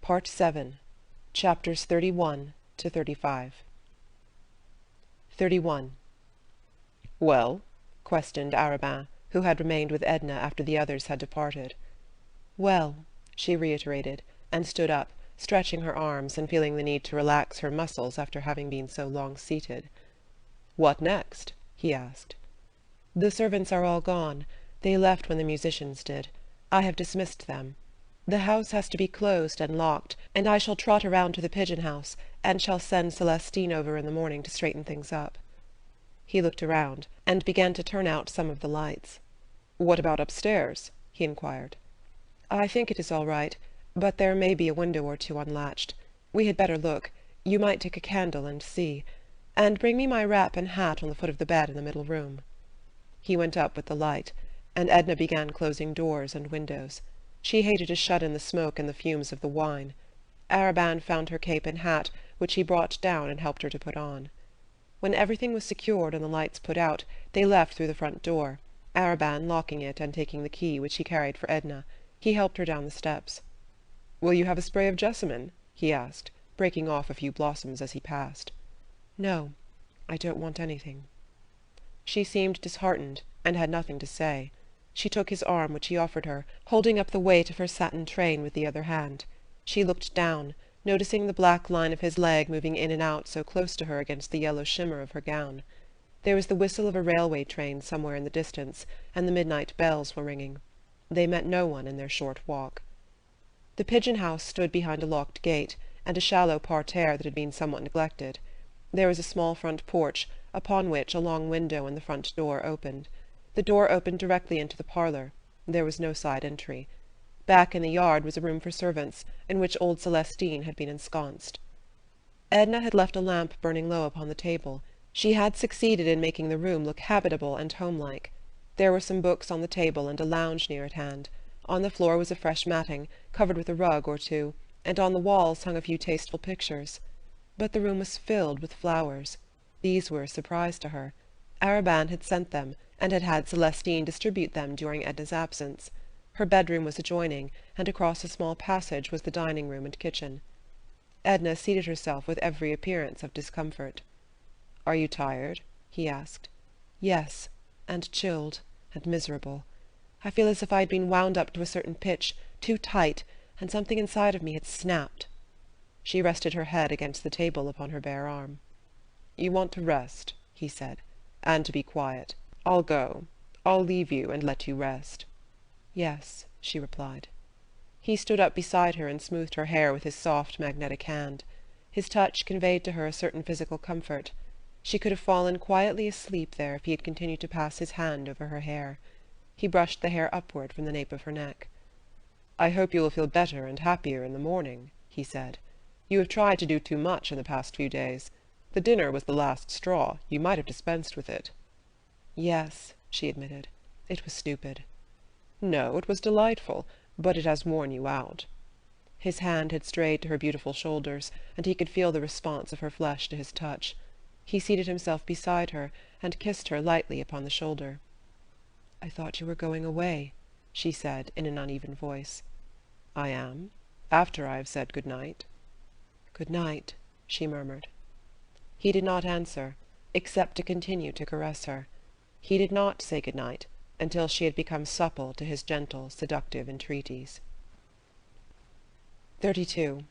Part 7, Chapters 31 to 35. 31. "Well?" questioned Arobin, who had remained with Edna after the others had departed. "Well," she reiterated, and stood up, stretching her arms and feeling the need to relax her muscles after having been so long seated. "What next?" he asked. "The servants are all gone. They left when the musicians did. I have dismissed them. The house has to be closed and locked, and I shall trot around to the pigeon-house, and shall send Celestine over in the morning to straighten things up." He looked around, and began to turn out some of the lights. "What about upstairs?" he inquired. "I think it is all right, but there may be a window or two unlatched. We had better look. You might take a candle and see. And bring me my wrap and hat on the foot of the bed in the middle room." He went up with the light, and Edna began closing doors and windows. She hated to shut in the smoke and the fumes of the wine. Arobin found her cape and hat, which he brought down and helped her to put on. When everything was secured and the lights put out, they left through the front door, Arobin locking it and taking the key, which he carried for Edna. He helped her down the steps. "Will you have a spray of jessamine?" he asked, breaking off a few blossoms as he passed. "No, I don't want anything." She seemed disheartened, and had nothing to say. She took his arm, which he offered her, holding up the weight of her satin train with the other hand. She looked down, noticing the black line of his leg moving in and out so close to her against the yellow shimmer of her gown. There was the whistle of a railway train somewhere in the distance, and the midnight bells were ringing. They met no one in their short walk. The pigeon-house stood behind a locked gate, and a shallow parterre that had been somewhat neglected. There was a small front porch, upon which a long window and the front door opened. The door opened directly into the parlour. There was no side entry. Back in the yard was a room for servants, in which old Celestine had been ensconced. Edna had left a lamp burning low upon the table. She had succeeded in making the room look habitable and homelike. There were some books on the table and a lounge near at hand. On the floor was a fresh matting, covered with a rug or two, and on the walls hung a few tasteful pictures. But the room was filled with flowers. These were a surprise to her. Arobin had sent them, and had had Celestine distribute them during Edna's absence. Her bedroom was adjoining, and across a small passage was the dining-room and kitchen. Edna seated herself with every appearance of discomfort. "Are you tired?" he asked. "Yes, and chilled, and miserable. I feel as if I had been wound up to a certain pitch, too tight, and something inside of me had snapped." She rested her head against the table upon her bare arm. "You want to rest," he said, "and to be quiet. I'll go. I'll leave you and let you rest." "Yes," she replied. He stood up beside her and smoothed her hair with his soft, magnetic hand. His touch conveyed to her a certain physical comfort. She could have fallen quietly asleep there if he had continued to pass his hand over her hair. He brushed the hair upward from the nape of her neck. "I hope you will feel better and happier in the morning," he said. "You have tried to do too much in the past few days. The dinner was the last straw. You might have dispensed with it." "Yes," she admitted. "It was stupid." "No, it was delightful, but it has worn you out." His hand had strayed to her beautiful shoulders, and he could feel the response of her flesh to his touch. He seated himself beside her, and kissed her lightly upon the shoulder. "I thought you were going away," she said in an uneven voice. "I am, after I have said good night." "Good night," she murmured. He did not answer, except to continue to caress her. He did not say good night until she had become supple to his gentle, seductive entreaties. 32.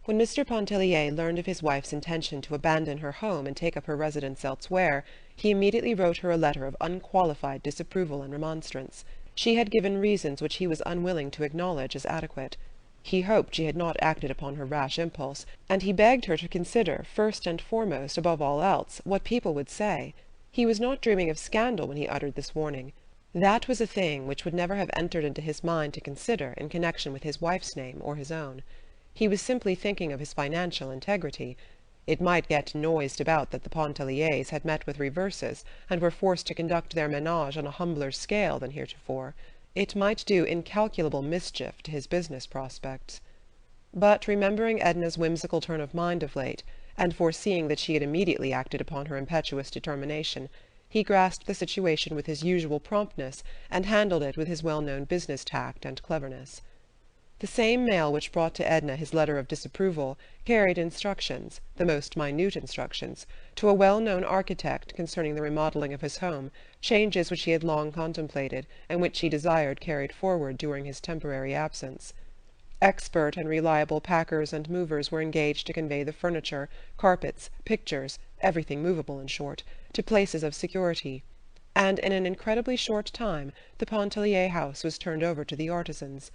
When Mr. Pontellier learned of his wife's intention to abandon her home and take up her residence elsewhere, he immediately wrote her a letter of unqualified disapproval and remonstrance. She had given reasons which he was unwilling to acknowledge as adequate. He hoped she had not acted upon her rash impulse, and he begged her to consider, first and foremost, above all else, what people would say. He was not dreaming of scandal when he uttered this warning. That was a thing which would never have entered into his mind to consider in connection with his wife's name or his own. He was simply thinking of his financial integrity. It might get noised about that the Pontelliers had met with reverses, and were forced to conduct their ménage on a humbler scale than heretofore. It might do incalculable mischief to his business prospects. But remembering Edna's whimsical turn of mind of late, and foreseeing that she had immediately acted upon her impetuous determination, he grasped the situation with his usual promptness, and handled it with his well-known business tact and cleverness. The same mail which brought to Edna his letter of disapproval carried instructions, the most minute instructions, to a well-known architect concerning the remodelling of his home, changes which he had long contemplated, and which he desired carried forward during his temporary absence. Expert and reliable packers and movers were engaged to convey the furniture, carpets, pictures, everything movable, in short, to places of security, and in an incredibly short time the Pontellier house was turned over to the artisans.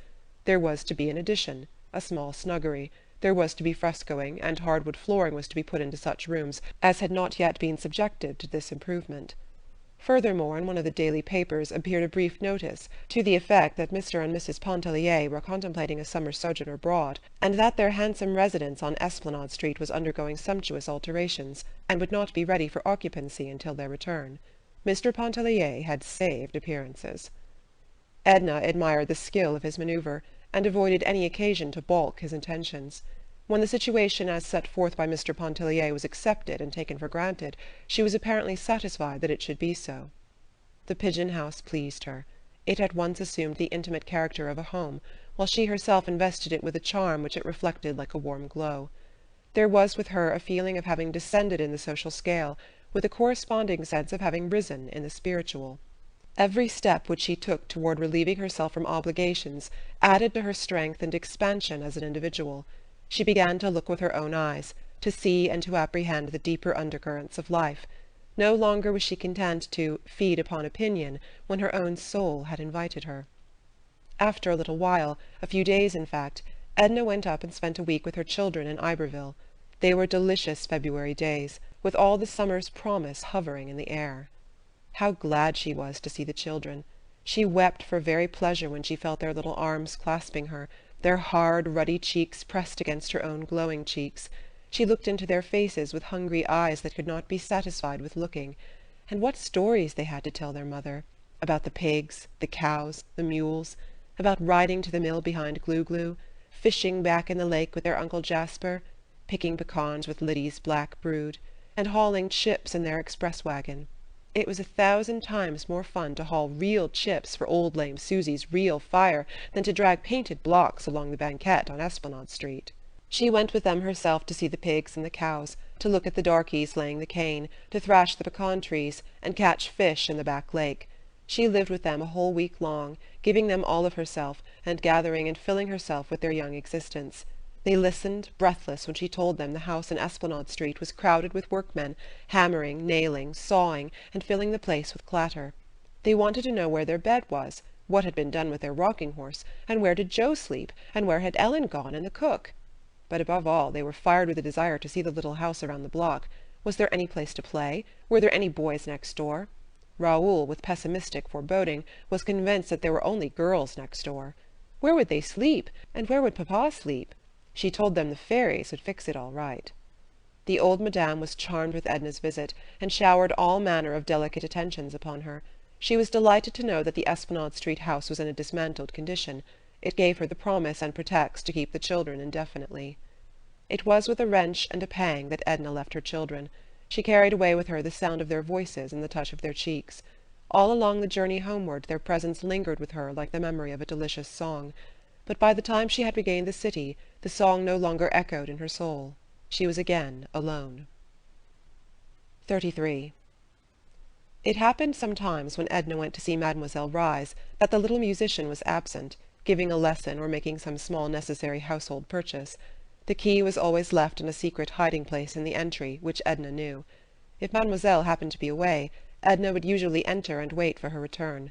There was to be an addition, a small snuggery. There was to be frescoing, and hardwood flooring was to be put into such rooms as had not yet been subjected to this improvement. Furthermore, in one of the daily papers appeared a brief notice to the effect that Mr. and Mrs. Pontellier were contemplating a summer sojourn abroad, and that their handsome residence on Esplanade Street was undergoing sumptuous alterations, and would not be ready for occupancy until their return. Mr. Pontellier had saved appearances. Edna admired the skill of his manoeuvre, and avoided any occasion to balk his intentions. When the situation as set forth by Mr. Pontellier was accepted and taken for granted, she was apparently satisfied that it should be so. The pigeon house pleased her. It at once assumed the intimate character of a home, while she herself invested it with a charm which it reflected like a warm glow. There was with her a feeling of having descended in the social scale, with a corresponding sense of having risen in the spiritual. Every step which she took toward relieving herself from obligations added to her strength and expansion as an individual. She began to look with her own eyes, to see and to apprehend the deeper undercurrents of life. No longer was she content to feed upon opinion when her own soul had invited her. After a little while, a few days in fact, Edna went up and spent a week with her children in Iberville. They were delicious February days, with all the summer's promise hovering in the air. How glad she was to see the children! She wept for very pleasure when she felt their little arms clasping her, their hard, ruddy cheeks pressed against her own glowing cheeks. She looked into their faces with hungry eyes that could not be satisfied with looking. And what stories they had to tell their mother! About the pigs, the cows, the mules; about riding to the mill behind Glou-Glou, fishing back in the lake with their Uncle Jasper, picking pecans with Liddy's black brood, and hauling chips in their express wagon. It was 1,000 times more fun to haul real chips for old lame Susie's real fire than to drag painted blocks along the banquette on Esplanade Street. She went with them herself to see the pigs and the cows, to look at the darkies laying the cane, to thrash the pecan trees, and catch fish in the back lake. She lived with them a whole week long, giving them all of herself, and gathering and filling herself with their young existence. They listened, breathless, when she told them the house in Esplanade Street was crowded with workmen, hammering, nailing, sawing, and filling the place with clatter. They wanted to know where their bed was, what had been done with their rocking-horse, and where did Joe sleep, and where had Ellen gone and the cook. But above all, they were fired with a desire to see the little house around the block. Was there any place to play? Were there any boys next door? Raoul, with pessimistic foreboding, was convinced that there were only girls next door. Where would they sleep, and where would papa sleep? She told them the fairies would fix it all right. The old madame was charmed with Edna's visit, and showered all manner of delicate attentions upon her. She was delighted to know that the Esplanade Street house was in a dismantled condition. It gave her the promise and pretext to keep the children indefinitely. It was with a wrench and a pang that Edna left her children. She carried away with her the sound of their voices and the touch of their cheeks. All along the journey homeward their presence lingered with her like the memory of a delicious song. But by the time she had regained the city, the song no longer echoed in her soul. She was again alone. 33. It happened sometimes when Edna went to see Mademoiselle Reisz that the little musician was absent, giving a lesson or making some small necessary household purchase. The key was always left in a secret hiding-place in the entry, which Edna knew. If Mademoiselle happened to be away, Edna would usually enter and wait for her return.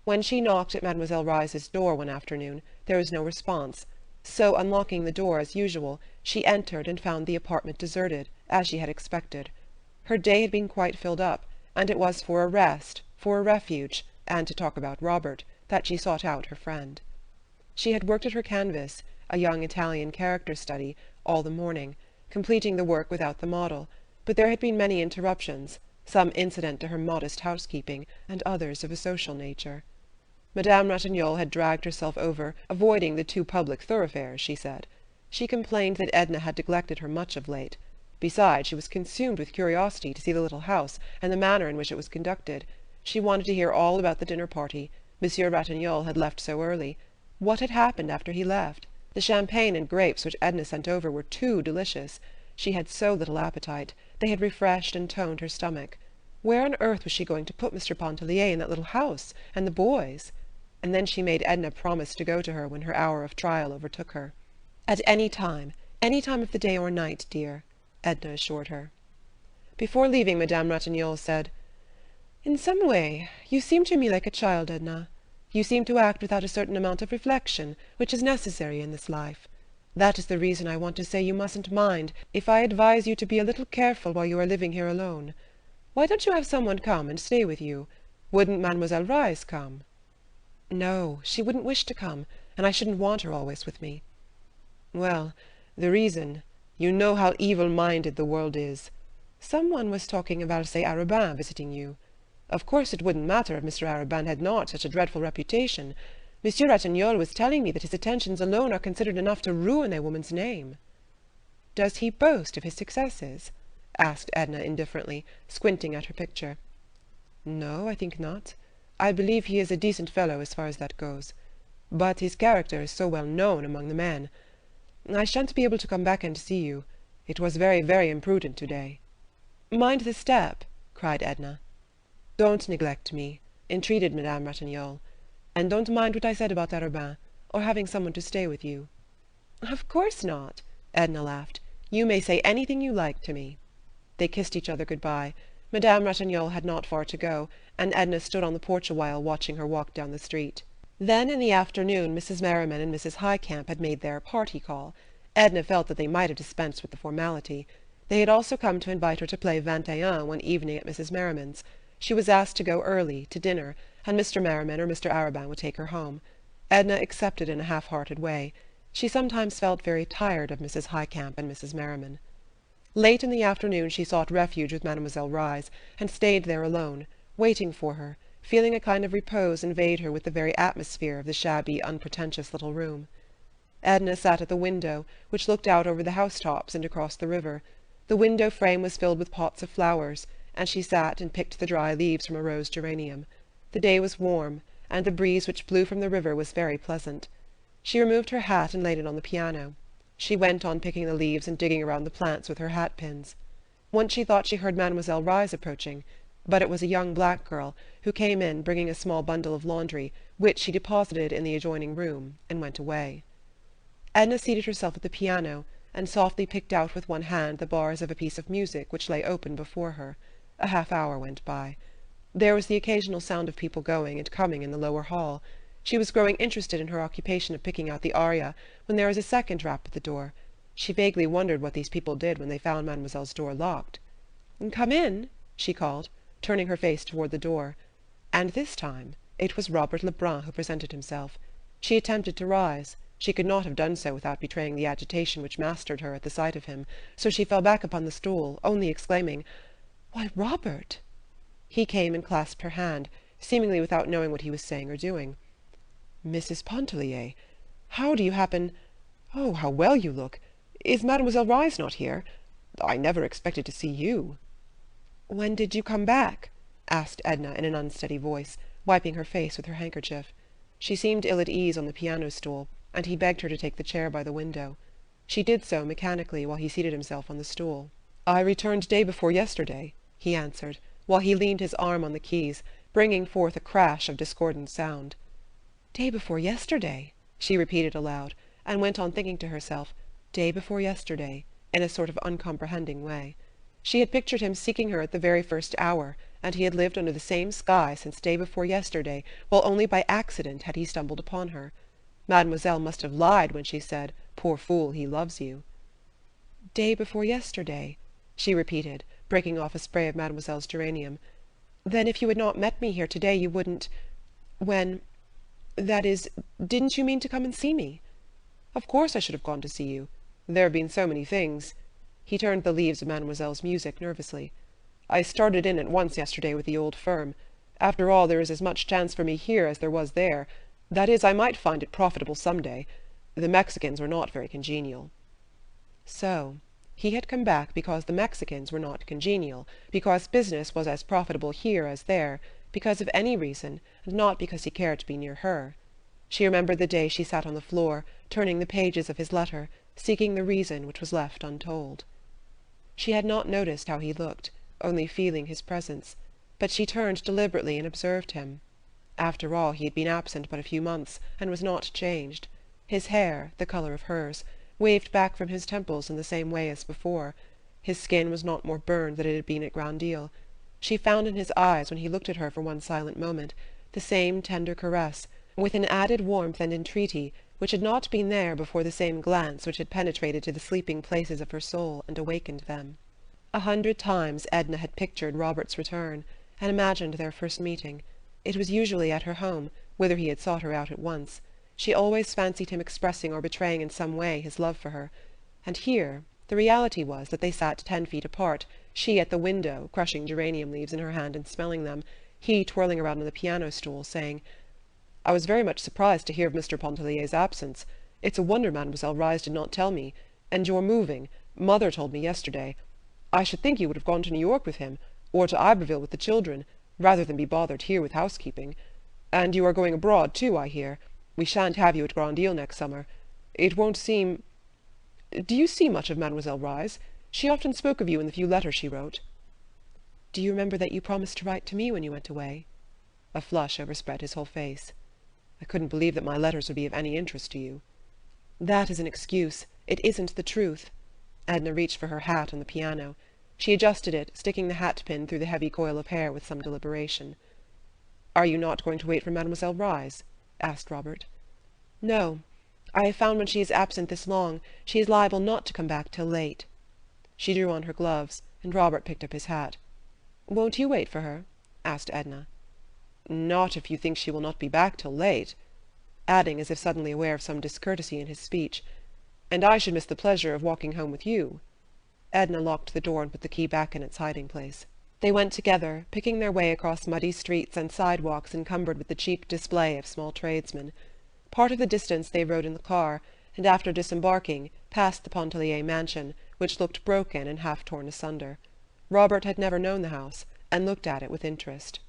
When she knocked at Mademoiselle Reisz's door one afternoon, there was no response, so, unlocking the door as usual, she entered and found the apartment deserted, as she had expected. Her day had been quite filled up, and it was for a rest, for a refuge, and to talk about Robert, that she sought out her friend. She had worked at her canvas, a young Italian character study, all the morning, completing the work without the model, but there had been many interruptions, some incident to her modest housekeeping, and others of a social nature. Madame Ratignolle had dragged herself over, avoiding the too public thoroughfares, she said. She complained that Edna had neglected her much of late. Besides, she was consumed with curiosity to see the little house, and the manner in which it was conducted. She wanted to hear all about the dinner party. Monsieur Ratignolle had left so early. What had happened after he left? The champagne and grapes which Edna sent over were too delicious. She had so little appetite. They had refreshed and toned her stomach. Where on earth was she going to put Mr. Pontellier in that little house, and the boys? And then she made Edna promise to go to her when her hour of trial overtook her. At any time of the day or night, dear, Edna assured her. Before leaving, Madame Ratignolle said, "In some way you seem to me like a child, Edna. You seem to act without a certain amount of reflection, which is necessary in this life. That is the reason I want to say you mustn't mind if I advise you to be a little careful while you are living here alone. Why don't you have someone come and stay with you? Wouldn't Mademoiselle Reisz come?" "No, she wouldn't wish to come, and I shouldn't want her always with me." "Well, the reason, you know how evil-minded the world is. Someone was talking of Alcée Arobin visiting you. Of course it wouldn't matter if Mr. Arobin had not such a dreadful reputation. Monsieur Ratignolle was telling me that his attentions alone are considered enough to ruin a woman's name." "Does he boast of his successes?" asked Edna indifferently, squinting at her picture. "No, I think not. I believe he is a decent fellow as far as that goes. But his character is so well known among the men. I shan't be able to come back and see you. It was very, very imprudent today." "Mind the step," cried Edna. "Don't neglect me," entreated Madame Ratignolle. "And don't mind what I said about Arobin, or having someone to stay with you." "Of course not," Edna laughed. "You may say anything you like to me." They kissed each other good-bye. Madame Ratignolle had not far to go, and Edna stood on the porch a while watching her walk down the street. Then in the afternoon Mrs. Merriman and Mrs. Highcamp had made their party call. Edna felt that they might have dispensed with the formality. They had also come to invite her to play 21 one evening at Mrs. Merriman's. She was asked to go early, to dinner, and Mr. Merriman or Mr. Arobin would take her home. Edna accepted in a half-hearted way. She sometimes felt very tired of Mrs. Highcamp and Mrs. Merriman. Late in the afternoon she sought refuge with Mademoiselle Reisz, and stayed there alone, waiting for her, feeling a kind of repose invade her with the very atmosphere of the shabby, unpretentious little room. Edna sat at the window, which looked out over the housetops and across the river. The window frame was filled with pots of flowers, and she sat and picked the dry leaves from a rose geranium. The day was warm, and the breeze which blew from the river was very pleasant. She removed her hat and laid it on the piano. She went on picking the leaves and digging around the plants with her hat-pins. Once she thought she heard Mademoiselle Reisz approaching, but it was a young black girl, who came in bringing a small bundle of laundry, which she deposited in the adjoining room, and went away. Edna seated herself at the piano, and softly picked out with one hand the bars of a piece of music which lay open before her. A half-hour went by. There was the occasional sound of people going and coming in the lower hall. She was growing interested in her occupation of picking out the aria, when there was a second rap at the door. She vaguely wondered what these people did when they found Mademoiselle's door locked. "Come in," she called, turning her face toward the door. And this time it was Robert Lebrun who presented himself. She attempted to rise. She could not have done so without betraying the agitation which mastered her at the sight of him, so she fell back upon the stool, only exclaiming, "Why, Robert!" He came and clasped her hand, seemingly without knowing what he was saying or doing. "Mrs. Pontellier, how do you happen... Oh, how well you look! Is Mademoiselle Reisz not here? I never expected to see you." "When did you come back?" asked Edna in an unsteady voice, wiping her face with her handkerchief. She seemed ill at ease on the piano-stool, and he begged her to take the chair by the window. She did so mechanically while he seated himself on the stool. "I returned day before yesterday," he answered, while he leaned his arm on the keys, bringing forth a crash of discordant sound. "Day before yesterday," she repeated aloud, and went on thinking to herself, "Day before yesterday," in a sort of uncomprehending way. She had pictured him seeking her at the very first hour, and he had lived under the same sky since day before yesterday, while only by accident had he stumbled upon her. Mademoiselle must have lied when she said, "Poor fool, he loves you." "Day before yesterday," she repeated, breaking off a spray of Mademoiselle's geranium. "Then if you had not met me here today you wouldn't... when... that is, didn't you mean to come and see me?" "Of course I should have gone to see you. There have been so many things..." He turned the leaves of Mademoiselle's music nervously. "I started in at once yesterday with the old firm. After all, there is as much chance for me here as there was there. That is, I might find it profitable some day. The Mexicans were not very congenial." So he had come back because the Mexicans were not congenial, because business was as profitable here as there, because of any reason, and not because he cared to be near her. She remembered the day she sat on the floor, turning the pages of his letter, seeking the reason which was left untold. She had not noticed how he looked, only feeling his presence, but she turned deliberately and observed him. After all, he had been absent but a few months, and was not changed. His hair, the colour of hers, waved back from his temples in the same way as before. His skin was not more burned than it had been at Grand-Isle. She found in his eyes, when he looked at her for one silent moment, the same tender caress, with an added warmth and entreaty which had not been there before, the same glance which had penetrated to the sleeping places of her soul and awakened them. 100 times Edna had pictured Robert's return, and imagined their first meeting. It was usually at her home, whither he had sought her out at once. She always fancied him expressing or betraying in some way his love for her. And here the reality was that they sat 10 feet apart, she at the window, crushing geranium leaves in her hand and smelling them, he twirling around on the piano-stool, saying, "I was very much surprised to hear of Mr. Pontellier's absence. It's a wonder Mademoiselle Reisz did not tell me. And you're moving. Mother told me yesterday. I should think you would have gone to New York with him, or to Iberville with the children, rather than be bothered here with housekeeping. And you are going abroad, too, I hear. We shan't have you at Grand-Isle next summer. It won't seem... Do you see much of Mademoiselle Reisz? She often spoke of you in the few letters she wrote." "Do you remember that you promised to write to me when you went away?" A flush overspread his whole face. "I couldn't believe that my letters would be of any interest to you." "That is an excuse. It isn't the truth." Edna reached for her hat on the piano. She adjusted it, sticking the hat-pin through the heavy coil of hair with some deliberation. "Are you not going to wait for Mademoiselle Reisz?" asked Robert. "No. I have found when she is absent this long, she is liable not to come back till late." She drew on her gloves, and Robert picked up his hat. "Won't you wait for her?" asked Edna. "Not if you think she will not be back till late," adding, as if suddenly aware of some discourtesy in his speech, "and I should miss the pleasure of walking home with you." Edna locked the door and put the key back in its hiding-place. They went together, picking their way across muddy streets and sidewalks encumbered with the cheap display of small tradesmen. Part of the distance they rode in the car, and after disembarking, passed the Pontellier mansion, which looked broken and half torn asunder. Robert had never known the house, and looked at it with interest.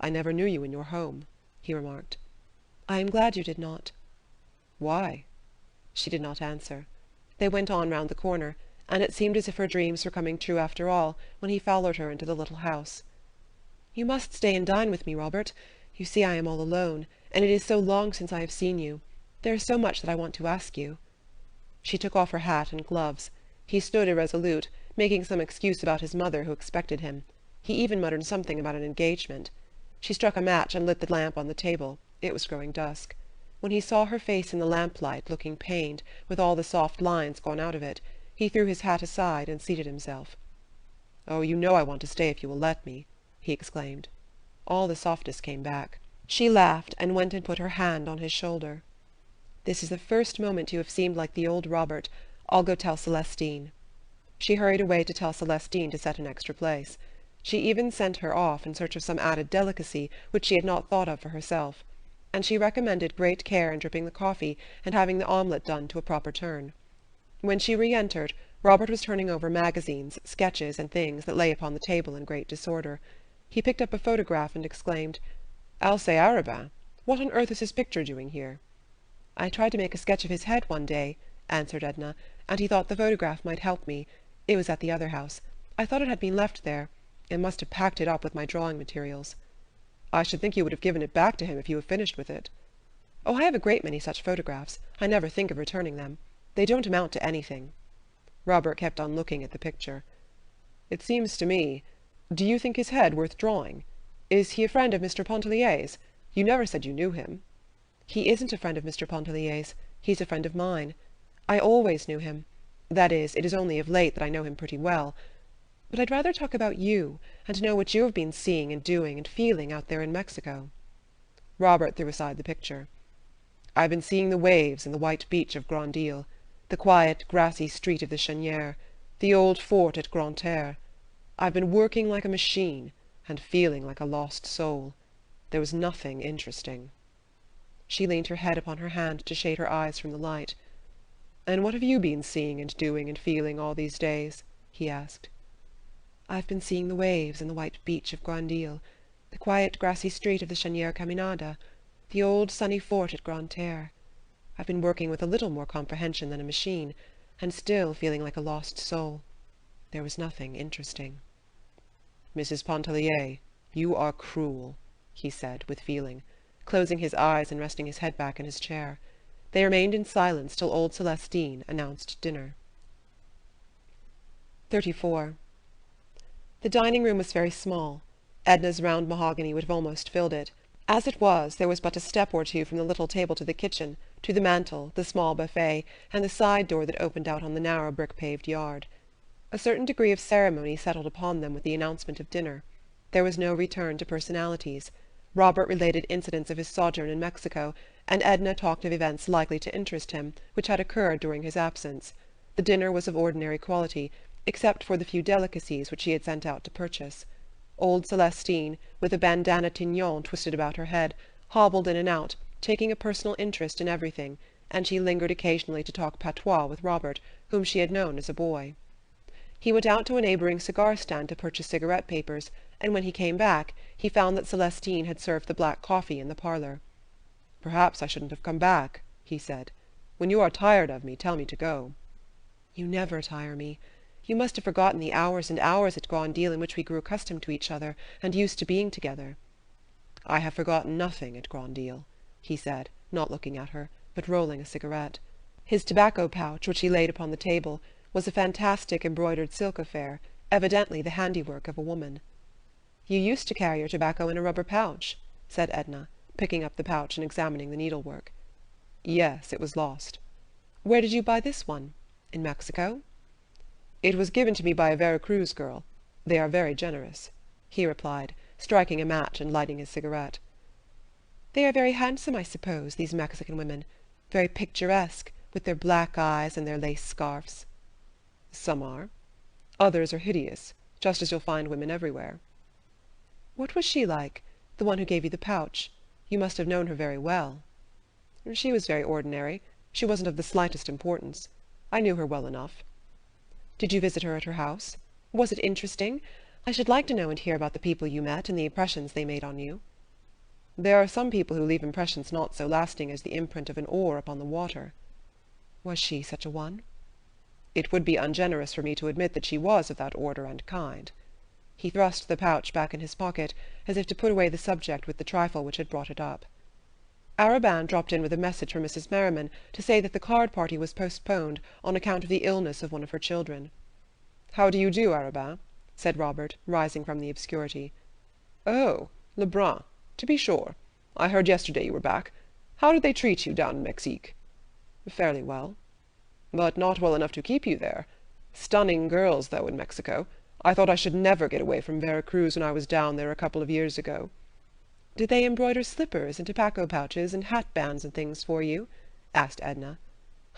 "I never knew you in your home," he remarked. "I am glad you did not." "Why?" She did not answer. They went on round the corner, and it seemed as if her dreams were coming true after all, when he followed her into the little house. "You must stay and dine with me, Robert. You see I am all alone, and it is so long since I have seen you. There is so much that I want to ask you." She took off her hat and gloves. He stood irresolute, making some excuse about his mother who expected him. He even muttered something about an engagement. She struck a match and lit the lamp on the table. It was growing dusk. When he saw her face in the lamplight, looking pained, with all the soft lines gone out of it, he threw his hat aside and seated himself. "Oh, you know I want to stay if you will let me," he exclaimed. All the softness came back. She laughed, and went and put her hand on his shoulder. "This is the first moment you have seemed like the old Robert. I'll go tell Celestine." She hurried away to tell Celestine to set an extra place. She even sent her off in search of some added delicacy which she had not thought of for herself, and she recommended great care in dripping the coffee and having the omelette done to a proper turn. When she re-entered, Robert was turning over magazines, sketches, and things that lay upon the table in great disorder. He picked up a photograph and exclaimed, "Alcée Arobin! What on earth is his picture doing here?" "I tried to make a sketch of his head one day," answered Edna, "and he thought the photograph might help me. It was at the other house. I thought it had been left there, and must have packed it up with my drawing materials." "I should think you would have given it back to him if you have finished with it." "Oh, I have a great many such photographs. I never think of returning them. They don't amount to anything." Robert kept on looking at the picture. "It seems to me... Do you think his head worth drawing? Is he a friend of Mr. Pontellier's? You never said you knew him." "He isn't a friend of Mr. Pontellier's. He's a friend of mine. I always knew him. That is, it is only of late that I know him pretty well. But I'd rather talk about you, and know what you have been seeing and doing and feeling out there in Mexico." Robert threw aside the picture. "I've been seeing the waves and the white beach of Grand-Isle, the quiet, grassy street of the Cheniere, the old fort at Grande-Terre. I've been working like a machine, and feeling like a lost soul. There was nothing interesting." She leaned her head upon her hand to shade her eyes from the light. "And what have you been seeing and doing and feeling all these days?" he asked. "I've been seeing the waves and the white beach of Grand-Isle, the quiet grassy street of the Cheniere Caminada. The old sunny fort at Grande Terre. I've been working with a little more comprehension than a machine, and still feeling like a lost soul. There was nothing interesting. Mrs. Pontellier, you are cruel, he said, with feeling, closing his eyes and resting his head back in his chair. They remained in silence till old Celestine announced dinner. 34. The dining-room was very small. Edna's round mahogany would have almost filled it. As it was, there was but a step or two from the little table to the kitchen, to the mantel, the small buffet, and the side door that opened out on the narrow brick-paved yard. A certain degree of ceremony settled upon them with the announcement of dinner. There was no return to personalities. Robert related incidents of his sojourn in Mexico, and Edna talked of events likely to interest him, which had occurred during his absence. The dinner was of ordinary quality, except for the few delicacies which she had sent out to purchase. Old Celestine, with a bandana tignon twisted about her head, hobbled in and out, taking a personal interest in everything, and she lingered occasionally to talk patois with Robert, whom she had known as a boy. He went out to a neighbouring cigar-stand to purchase cigarette papers, and when he came back he found that Celestine had served the black coffee in the parlour. "Perhaps I shouldn't have come back," he said. "When you are tired of me, tell me to go." "You never tire me. You must have forgotten the hours and hours at Grand Isle in which we grew accustomed to each other, and used to being together." "I have forgotten nothing at Grand Isle," he said, not looking at her, but rolling a cigarette. His tobacco pouch, which he laid upon the table, was a fantastic embroidered silk affair, evidently the handiwork of a woman. "You used to carry your tobacco in a rubber pouch," said Edna, picking up the pouch and examining the needlework. "Yes, it was lost." "Where did you buy this one? In Mexico?" "It was given to me by a Vera Cruz girl. They are very generous," he replied, striking a match and lighting his cigarette. "They are very handsome, I suppose, these Mexican women, very picturesque, with their black eyes and their lace scarfs." "Some are. Others are hideous, just as you'll find women everywhere." "What was she like, the one who gave you the pouch? You must have known her very well." "She was very ordinary. She wasn't of the slightest importance. I knew her well enough." "Did you visit her at her house? Was it interesting? I should like to know and hear about the people you met and the impressions they made on you." "There are some people who leave impressions not so lasting as the imprint of an oar upon the water." "Was she such a one?" "It would be ungenerous for me to admit that she was of that order and kind." He thrust the pouch back in his pocket, as if to put away the subject with the trifle which had brought it up. Arobin dropped in with a message from Mrs. Merriman to say that the card party was postponed on account of the illness of one of her children. "How do you do, Arobin?" said Robert, rising from the obscurity. "Oh, Lebrun. To be sure. I heard yesterday you were back. How did they treat you down in Mexique?" "Fairly well." "But not well enough to keep you there. Stunning girls, though, in Mexico. I thought I should never get away from Vera Cruz when I was down there a couple of years ago." "Did they embroider slippers and tobacco pouches and hat bands and things for you?" asked Edna.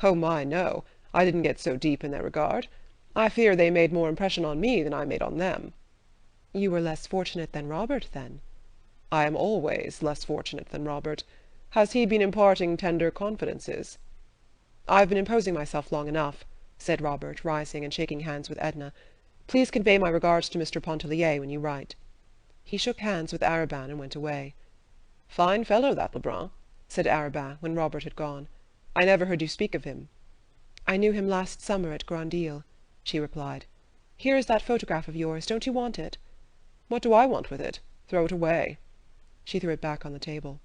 "Oh, my, no. I didn't get so deep in their regard. I fear they made more impression on me than I made on them." "You were less fortunate than Robert, then." "I am always less fortunate than Robert. Has he been imparting tender confidences?" "I've been imposing myself long enough," said Robert, rising and shaking hands with Edna. "Please convey my regards to Mr. Pontellier when you write." He shook hands with Arobin and went away. "Fine fellow, that Lebrun," said Arobin when Robert had gone. "I never heard you speak of him." "I knew him last summer at Grand Isle," she replied. "Here is that photograph of yours. Don't you want it?" "What do I want with it? Throw it away." She threw it back on the table.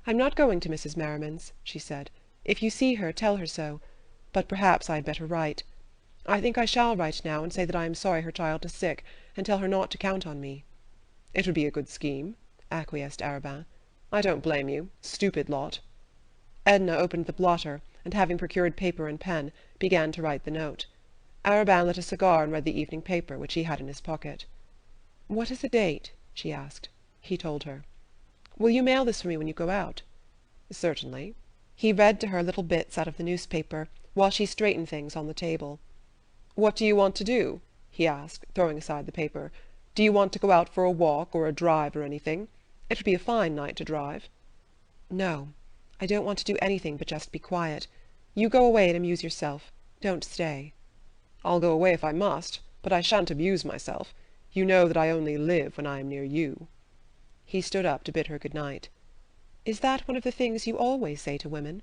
"I'm not going to Mrs. Merriman's," she said. "If you see her, tell her so. But perhaps I had better write. I think I shall write now and say that I am sorry her child is sick, and tell her not to count on me." "It would be a good scheme," acquiesced Arobin. "I don't blame you. Stupid lot." Edna opened the blotter, and having procured paper and pen, began to write the note. Arobin lit a cigar and read the evening paper, which he had in his pocket. "What is the date?" she asked. He told her. "Will you mail this for me when you go out?" "Certainly." He read to her little bits out of the newspaper, while she straightened things on the table. "What do you want to do?" he asked, throwing aside the paper. "Do you want to go out for a walk or a drive or anything? It would be a fine night to drive." "No, I don't want to do anything but just be quiet. You go away and amuse yourself. Don't stay." "I'll go away if I must, but I shan't abuse myself. You know that I only live when I am near you." He stood up to bid her good night. Is that one of the things you always say to women?"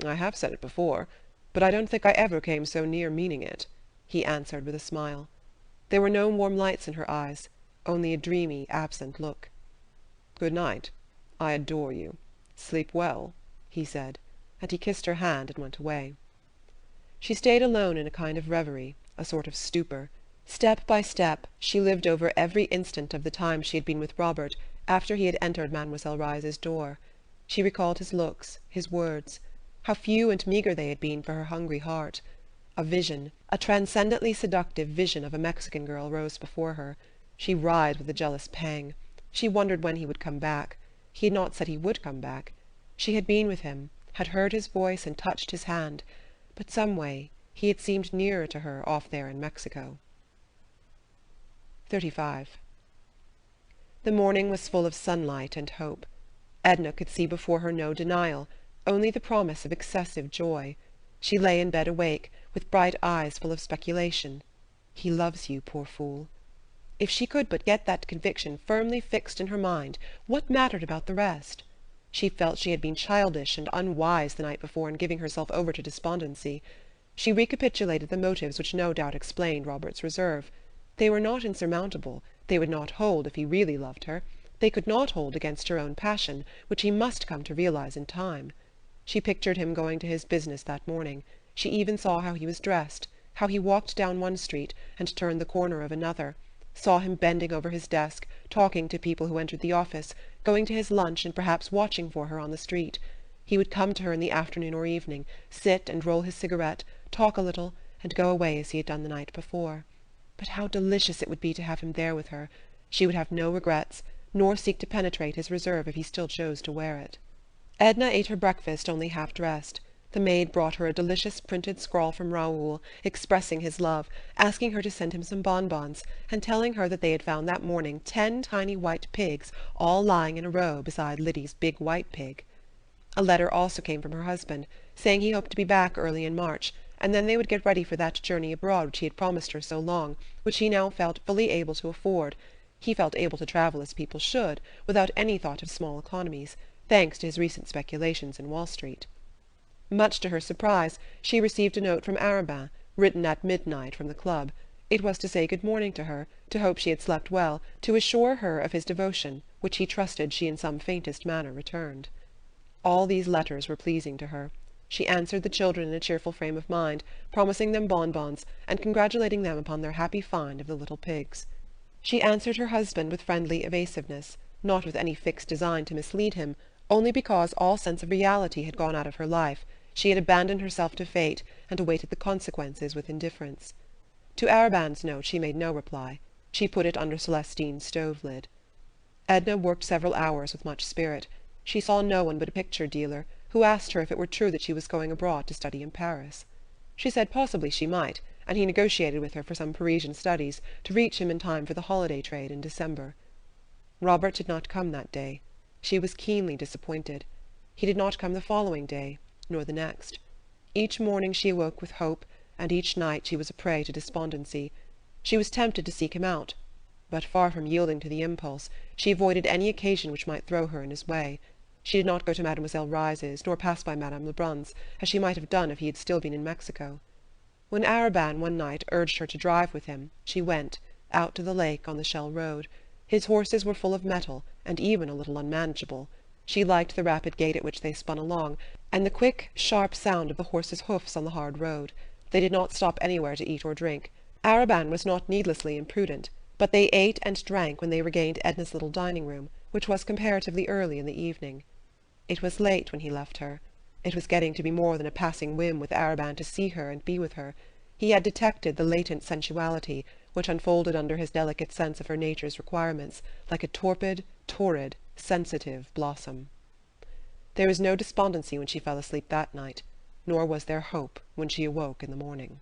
"I have said it before, but I don't think I ever came so near meaning it," he answered with a smile. There were no warm lights in her eyes, only a dreamy, absent look. "Good night. I adore you. Sleep well," he said, and he kissed her hand and went away. She stayed alone in a kind of reverie, a sort of stupor. Step by step she lived over every instant of the time she had been with Robert after he had entered Mademoiselle Reisz's door. She recalled his looks, his words. How few and meagre they had been for her hungry heart. A vision, a transcendently seductive vision of a Mexican girl rose before her. She writhed with a jealous pang. She wondered when he would come back. He had not said he would come back. She had been with him, had heard his voice and touched his hand, but some way he had seemed nearer to her off there in Mexico. 35. The morning was full of sunlight and hope. Edna could see before her no denial, only the promise of excessive joy. She lay in bed awake, with bright eyes full of speculation. He loves you, poor fool. If she could but get that conviction firmly fixed in her mind, what mattered about the rest? She felt she had been childish and unwise the night before in giving herself over to despondency. She recapitulated the motives which no doubt explained Robert's reserve. They were not insurmountable, they would not hold if he really loved her, they could not hold against her own passion, which he must come to realize in time. She pictured him going to his business that morning. She even saw how he was dressed, how he walked down one street and turned the corner of another, saw him bending over his desk, talking to people who entered the office, going to his lunch and perhaps watching for her on the street. He would come to her in the afternoon or evening, sit and roll his cigarette, talk a little, and go away as he had done the night before. But how delicious it would be to have him there with her! She would have no regrets, nor seek to penetrate his reserve if he still chose to wear it. Edna ate her breakfast only half-dressed. The maid brought her a delicious printed scrawl from Raoul, expressing his love, asking her to send him some bonbons, and telling her that they had found that morning 10 tiny white pigs, all lying in a row beside Liddy's big white pig. A letter also came from her husband, saying he hoped to be back early in March, and then they would get ready for that journey abroad which he had promised her so long, which he now felt fully able to afford. He felt able to travel as people should, without any thought of small economies, thanks to his recent speculations in Wall Street. Much to her surprise, she received a note from Arobin, written at midnight from the club. It was to say good morning to her, to hope she had slept well, to assure her of his devotion, which he trusted she in some faintest manner returned. All these letters were pleasing to her. She answered the children in a cheerful frame of mind, promising them bonbons, and congratulating them upon their happy find of the little pigs. She answered her husband with friendly evasiveness, not with any fixed design to mislead him, only because all sense of reality had gone out of her life. She had abandoned herself to fate, and awaited the consequences with indifference. To Arobin's note she made no reply. She put it under Celestine's stove-lid. Edna worked several hours with much spirit. She saw no one but a picture dealer, who asked her if it were true that she was going abroad to study in Paris. She said possibly she might, and he negotiated with her for some Parisian studies, to reach him in time for the holiday trade in December. Robert did not come that day. She was keenly disappointed. He did not come the following day, nor the next. Each morning she awoke with hope, and each night she was a prey to despondency. She was tempted to seek him out, but far from yielding to the impulse, she avoided any occasion which might throw her in his way. She did not go to Mademoiselle Reisz's, nor pass by Madame Lebrun's, as she might have done if he had still been in Mexico. When Arobin one night urged her to drive with him, she went, out to the lake on the Shell Road. His horses were full of mettle, and even a little unmanageable. She liked the rapid gait at which they spun along, and the quick, sharp sound of the horses' hoofs on the hard road. They did not stop anywhere to eat or drink. Arobin was not needlessly imprudent, but they ate and drank when they regained Edna's little dining-room, which was comparatively early in the evening. It was late when he left her. It was getting to be more than a passing whim with Arobin to see her and be with her. He had detected the latent sensuality, which unfolded under his delicate sense of her nature's requirements, like a torpid, torrid, sensitive blossom. There was no despondency when she fell asleep that night, nor was there hope when she awoke in the morning.